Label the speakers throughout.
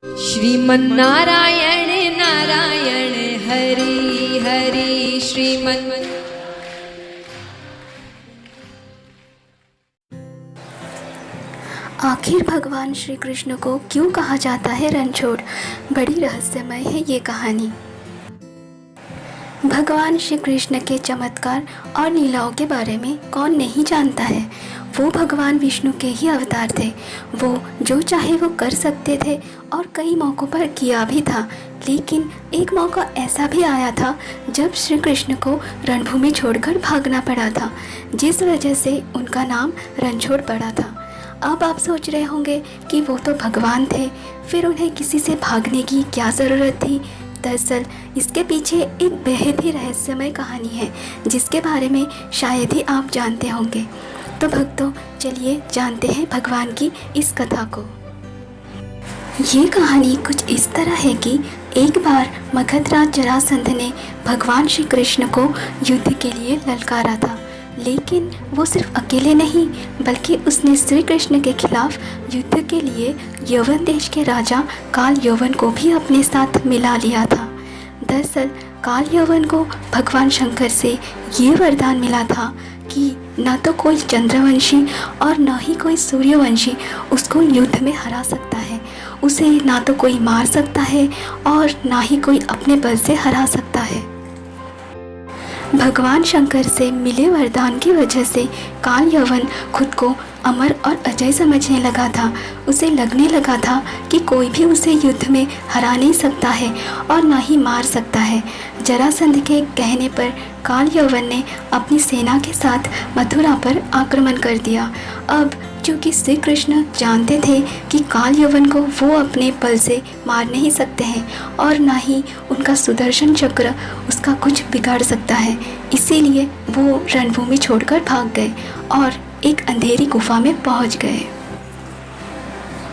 Speaker 1: श्रीमन्नारायण नारायण हरि हरि श्रीमन्।
Speaker 2: आखिर भगवान श्री कृष्ण को क्यों कहा जाता है रणछोड़? बड़ी रहस्यमय है ये कहानी। भगवान श्री कृष्ण के चमत्कार और लीलाओं के बारे में कौन नहीं जानता है। वो भगवान विष्णु के ही अवतार थे। वो जो चाहे वो कर सकते थे और कई मौक़ों पर किया भी था। लेकिन एक मौका ऐसा भी आया था जब श्री कृष्ण को रणभूमि छोड़कर भागना पड़ा था, जिस वजह से उनका नाम रणछोड़ पड़ा था। अब आप सोच रहे होंगे कि वो तो भगवान थे, फिर उन्हें किसी से भागने की क्या ज़रूरत थी। दरअसल इसके पीछे एक बेहद ही रहस्यमय कहानी है जिसके बारे में शायद ही आप जानते होंगे। तो भक्तों, चलिए जानते हैं भगवान की इस कथा को। ये कहानी कुछ इस तरह है कि एक बार मगधराज जरासंध ने भगवान श्री कृष्ण को युद्ध के लिए ललकारा था। लेकिन वो सिर्फ अकेले नहीं, बल्कि उसने श्री कृष्ण के खिलाफ युद्ध के लिए यवन देश के राजा काल यवन को भी अपने साथ मिला लिया था। दरअसल काल यवन को भगवान शंकर से ये वरदान मिला था कि न तो कोई चंद्रवंशी और न ही कोई सूर्यवंशी उसको युद्ध में हरा सकता है। उसे ना तो कोई मार सकता है और ना ही कोई अपने बल से हरा सकता है। भगवान शंकर से मिले वरदान की वजह से काल यवन खुद को अमर और अजय समझने लगा था। उसे लगने लगा था कि कोई भी उसे युद्ध में हरा नहीं सकता है और ना ही मार सकता है। जरासंध के कहने पर काल यवन ने अपनी सेना के साथ मथुरा पर आक्रमण कर दिया। अब चूँकि श्री कृष्ण जानते थे कि काल यवन को वो अपने बल से मार नहीं सकते हैं और ना ही उनका सुदर्शन चक्र उसका कुछ बिगाड़ सकता है, इसीलिए वो रणभूमि छोड़कर भाग गए और एक अंधेरी गुफा में पहुंच गए।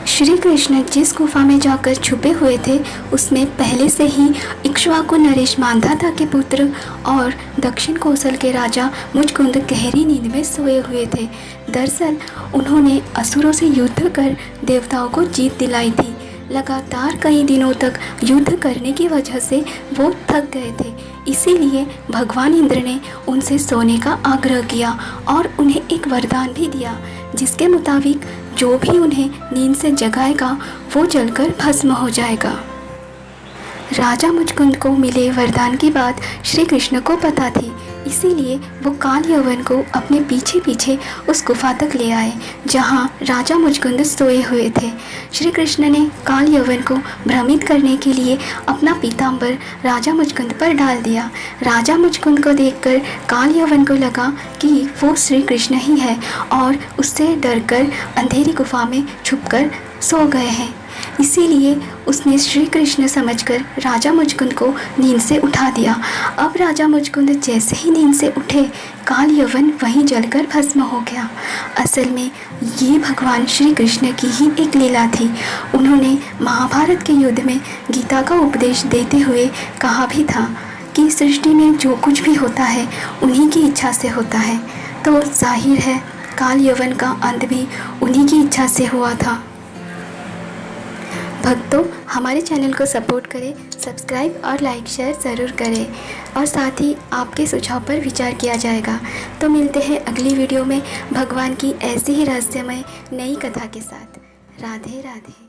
Speaker 2: श्री कृष्ण जिस गुफा में जाकर छुपे हुए थे उसमें पहले से ही इक्ष्वाकु नरेश मांधाता के पुत्र और दक्षिण कोसल के राजा मुचकुंद गहरी नींद में सोए हुए थे। दरअसल उन्होंने असुरों से युद्ध कर देवताओं को जीत दिलाई थी। लगातार कई दिनों तक युद्ध करने की वजह से वो थक गए थे, इसीलिए भगवान इंद्र ने उनसे सोने का आग्रह किया और उन्हें एक वरदान भी दिया, जिसके मुताबिक जो भी उन्हें नींद से जगाएगा वो जलकर भस्म हो जाएगा। राजा मुचकुंद को मिले वरदान की बात श्री कृष्ण को पता थी, इसीलिए वो काल यवन को अपने पीछे पीछे उस गुफा तक ले आए जहाँ राजा मुचकुंद सोए हुए थे। श्री कृष्ण ने काल यवन को भ्रमित करने के लिए अपना पीताम्बर राजा मुचकुंद पर डाल दिया। राजा मुचकुंद को देखकर काल यवन को लगा कि वो श्री कृष्ण ही है और उससे डरकर अंधेरी गुफा में छुपकर सो गए हैं। इसीलिए उसने श्री कृष्ण समझकर राजा मुचकुंद को नींद से उठा दिया। अब राजा मुचकुंद जैसे ही नींद से उठे, काल यवन वहीं जलकर भस्म हो गया। असल में ये भगवान श्री कृष्ण की ही एक लीला थी। उन्होंने महाभारत के युद्ध में गीता का उपदेश देते हुए कहा भी था कि सृष्टि में जो कुछ भी होता है उन्हीं की इच्छा से होता है। तो जाहिर है काल यवन का अंत भी उन्हीं की इच्छा से हुआ था। भक्तों, हमारे चैनल को सपोर्ट करें, सब्सक्राइब और लाइक शेयर ज़रूर करें और साथ ही आपके सुझाव पर विचार किया जाएगा। तो मिलते हैं अगली वीडियो में भगवान की ऐसी ही रहस्यमय नई कथा के साथ। राधे राधे।